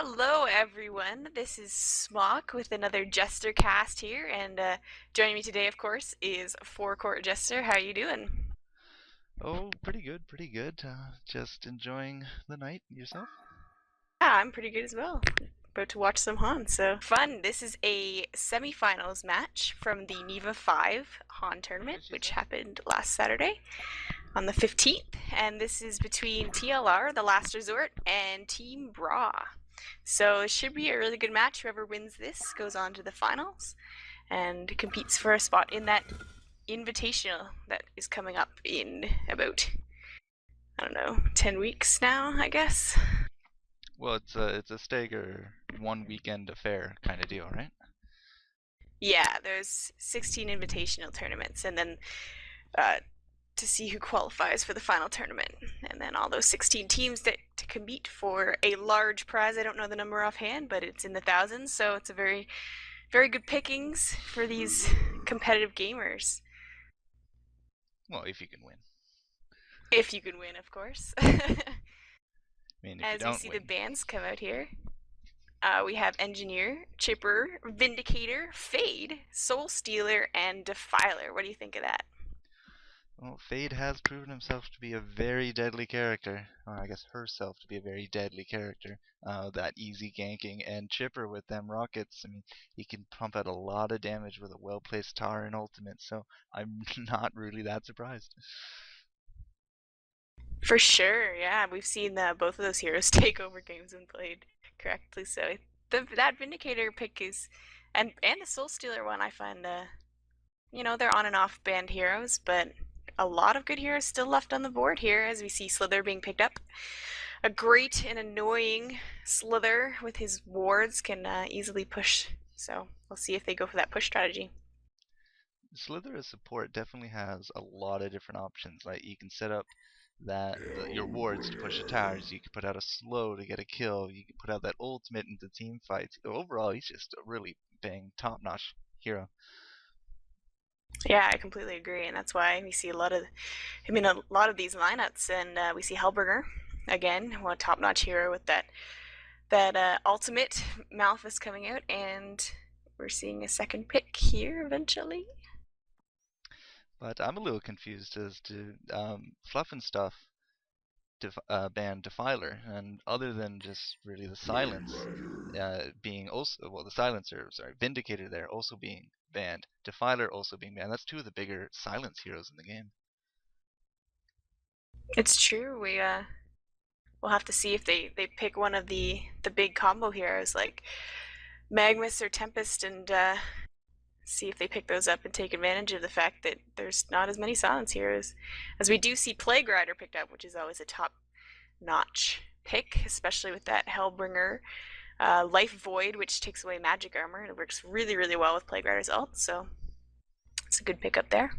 Hello, everyone. This is Smock with another JesterCast here, and joining me today, of course, is FourCrtJestr. How are you doing? Oh, pretty good, pretty good. Just enjoying the night. Yourself? Yeah, I'm pretty good as well. About to watch some Han, so fun. This is a semifinals match from the Neva 5 Han tournament, which happened last Saturday on the 15th, and this is between TLR, the Last Resort, and Team BRAH. So it should be a really good match. Whoever wins this goes on to the finals and competes for a spot in that invitational that is coming up in about, I don't know, 10 weeks now, I guess. Well, it's a stagger one weekend affair kind of deal, right? Yeah, there's 16 invitational tournaments, and then uh, to see who qualifies for the final tournament, and then all those 16 teams that to compete for a large prize. I don't know the number offhand, but it's in the thousands, so it's a very, very good pickings for these competitive gamers. Well, if you can win. If you can win, of course. I mean, if you As we don't see the win. bands come out here, we have Engineer, Chipper, Vindicator, Fade, Soul Stealer, and Defiler. What do you think of that? Well, Fade has proven himself to be a very deadly character, or I guess herself to be a very deadly character. That easy ganking and Chipper with them rockets. I mean, he can pump out a lot of damage with a well-placed tower and ultimate, so I'm not really that surprised. For sure, yeah. We've seen both of those heroes take over games when played correctly. So that Vindicator pick is, and the Soul Stealer one, I find, they're on and off band heroes, but a lot of good heroes still left on the board here as we see Slither being picked up. A great and annoying Slither with his wards can easily push. So we'll see if they go for that push strategy. Slither as support definitely has a lot of different options. Like you can set up your wards to push the towers. You can put out a slow to get a kill. You can put out that ultimate into team fights. Overall, he's just a really top-notch hero. Yeah, I completely agree, and that's why we see a lot of these lineups, and we see Hellbringer again, one top-notch hero with that ultimate Malphus coming out, and we're seeing a second pick here eventually. But I'm a little confused as to Fluff and Stuff banned Defiler, and other than just really the silence being also, well, the silencer, sorry, Vindicator there also being banned, Defiler also being banned. That's two of the bigger silence heroes in the game. It's true. We'll have to see if they pick one of the big combo heroes like Magmus or Tempest, and see if they pick those up and take advantage of the fact that there's not as many silence heroes as we do see Plague Rider picked up, which is always a top-notch pick, especially with that Hellbringer Life Void, which takes away magic armor. It works really, really well with Plague Rider's ult, so it's a good pick up there.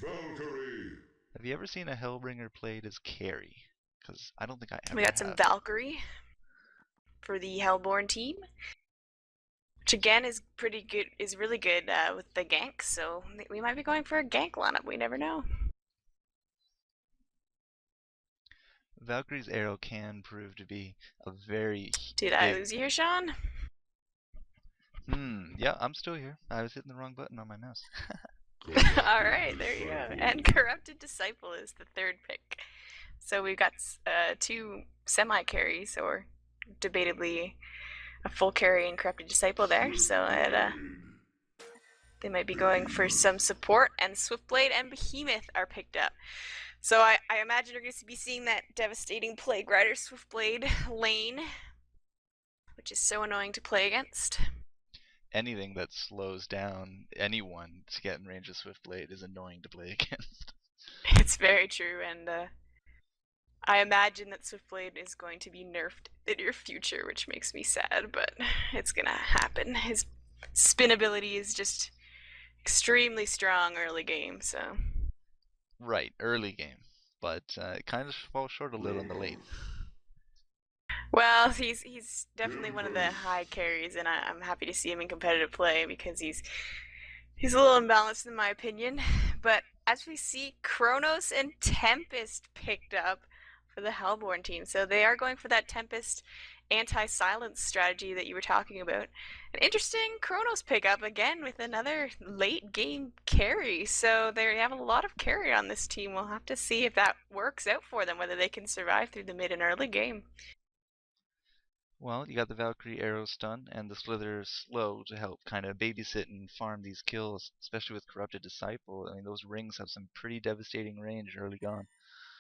Valkyrie. Have you ever seen a Hellbringer played as carry? Because I don't think I We ever got some have. Valkyrie for the Hellborn team, which again is pretty good, is really good with the gank, so we might be going for a gank lineup. We never know. Valkyrie's arrow can prove to be a very Did I big. lose you here, Sean? Yeah, I'm still here. I was hitting the wrong button on my mouse. All right, there you go. And Corrupted Disciple is the third pick. So we've got two semi carries, or debatably a full carry and Corrupted Disciple there. So they might be going for some support, and Swiftblade and Behemoth are picked up. So I imagine we're going to be seeing that devastating Plague Rider Swiftblade lane, which is so annoying to play against. Anything that slows down anyone to get in range of Swiftblade is annoying to play against. It's very true, and I imagine that Swiftblade is going to be nerfed in your future, which makes me sad, but it's gonna happen. His spin ability is just extremely strong early game, so. Right, early game, but it kind of falls short a little in the late. Well, he's definitely one of the high carries, and I'm happy to see him in competitive play because he's a little imbalanced in my opinion. But as we see, Kronos and Tempest picked up for the Hellborn team. So they are going for that Tempest anti-silence strategy that you were talking about. An interesting Chronos pickup again with another late game carry. So they have a lot of carry on this team. We'll have to see if that works out for them, whether they can survive through the mid and early game. Well, you got the Valkyrie arrow stun and the Slither slow to help kind of babysit and farm these kills, especially with Corrupted Disciple. I mean, those rings have some pretty devastating range early on.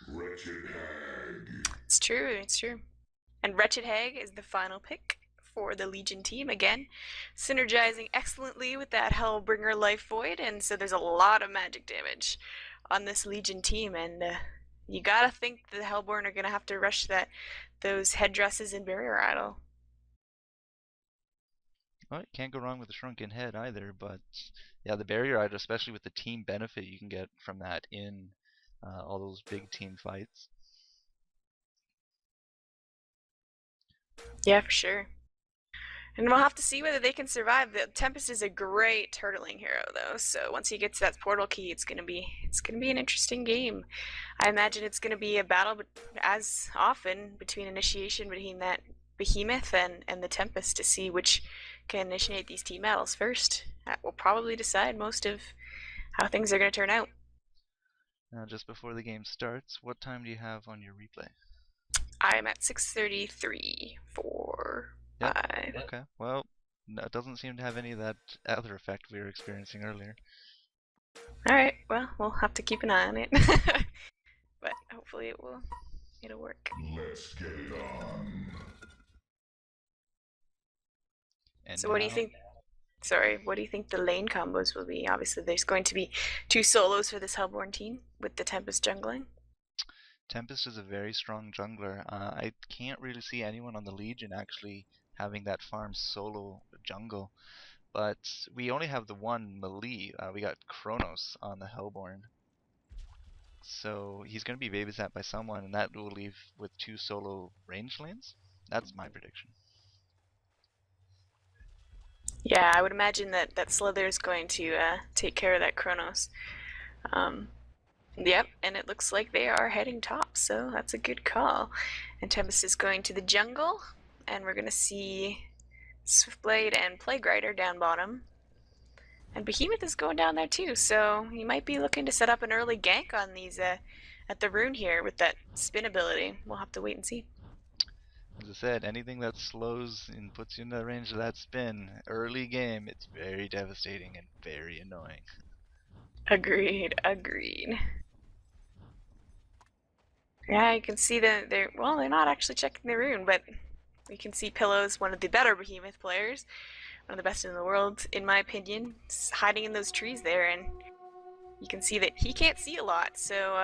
Wretched Hag. It's true, it's true. And Wretched Hag is the final pick for the Legion team. Again, synergizing excellently with that Hellbringer Life Void, and so there's a lot of magic damage on this Legion team, and you gotta think the Hellborn are gonna have to rush those headdresses and barrier idol. Well, you can't go wrong with the Shrunken Head either, but yeah, the barrier idol, especially with the team benefit you can get from that in all those big team fights. Yeah, for sure. And we'll have to see whether they can survive. The Tempest is a great turtling hero, though. So once he gets that portal key, it's gonna be an interesting game. I imagine it's gonna be a battle, as often, between initiation between that Behemoth and the Tempest to see which can initiate these team battles first. That will probably decide most of how things are gonna turn out. Now, just before the game starts, what time do you have on your replay? I'm at 6:33 for. Yep. Okay. Well, no, it doesn't seem to have any of that other effect we were experiencing earlier. Alright, well, we'll have to keep an eye on it. But hopefully it'll work. Let's get it on. And So what do you think? Sorry, what do you think the lane combos will be? Obviously, there's going to be 2 solos for this Hellborn team with the Tempest jungling. Tempest is a very strong jungler. I can't really see anyone on the Legion actually having that farm solo jungle, but we only have the one melee. We got Chronos on the Hellborn, so he's going to be babysat by someone, and that will leave with 2 solo range lanes. That's my prediction. Yeah, I would imagine that Slither is going to take care of that Chronos. Yep, and it looks like they are heading top, so that's a good call. And Tempest is going to the jungle, and we're going to see Swiftblade and Plague Rider down bottom. And Behemoth is going down there too, so he might be looking to set up an early gank on these at the rune here with that spin ability. We'll have to wait and see. As I said, anything that slows and puts you in the range of that spin early game, it's very devastating and very annoying. Agreed. Yeah, you can see that they're not actually checking the rune, but you can see Pillows, one of the better Behemoth players, one of the best in the world, in my opinion, hiding in those trees there, and you can see that he can't see a lot, so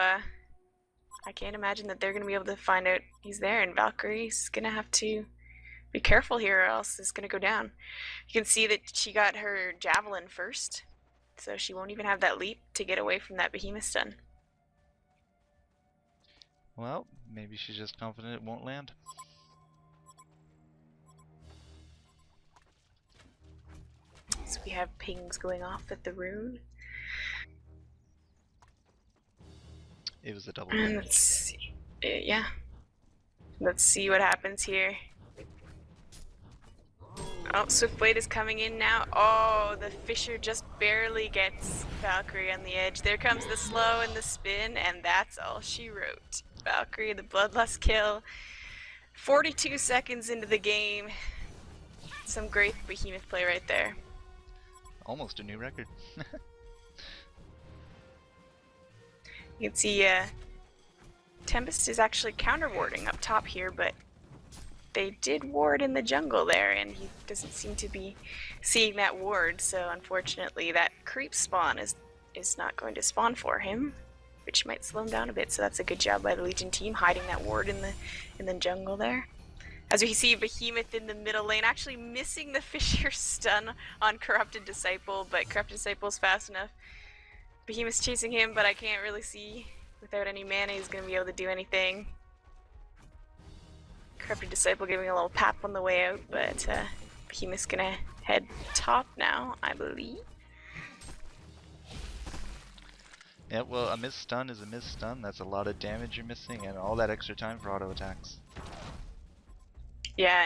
I can't imagine that they're going to be able to find out he's there, and Valkyrie's going to have to be careful here or else it's going to go down. You can see that she got her Javelin first, so she won't even have that leap to get away from that Behemoth stun. Well, maybe she's just confident it won't land. So we have pings going off at the rune. It was a double ping. Let's see. Yeah. Let's see what happens here. Oh, Swiftblade is coming in now. Oh, the Fisher just barely gets Valkyrie on the edge. There comes the slow and the spin, and that's all she wrote. Valkyrie, the bloodlust kill. 42 seconds into the game. Some great Behemoth play right there. Almost a new record. You can see Tempest is actually counter-warding up top here, but they did ward in the jungle there, and he doesn't seem to be seeing that ward, so unfortunately that creep spawn is not going to spawn for him, which might slow him down a bit, so that's a good job by the Legion team, hiding that ward in the jungle there. As we see Behemoth in the middle lane, actually missing the Fisher stun on Corrupted Disciple, but Corrupted Disciple's fast enough. Behemoth's chasing him, but I can't really see without any mana he's going to be able to do anything. Corrupted Disciple giving a little pap on the way out, but Behemoth's going to head top now, I believe. Yeah, well, a missed stun is a missed stun. That's a lot of damage you're missing, and all that extra time for auto attacks. Yeah,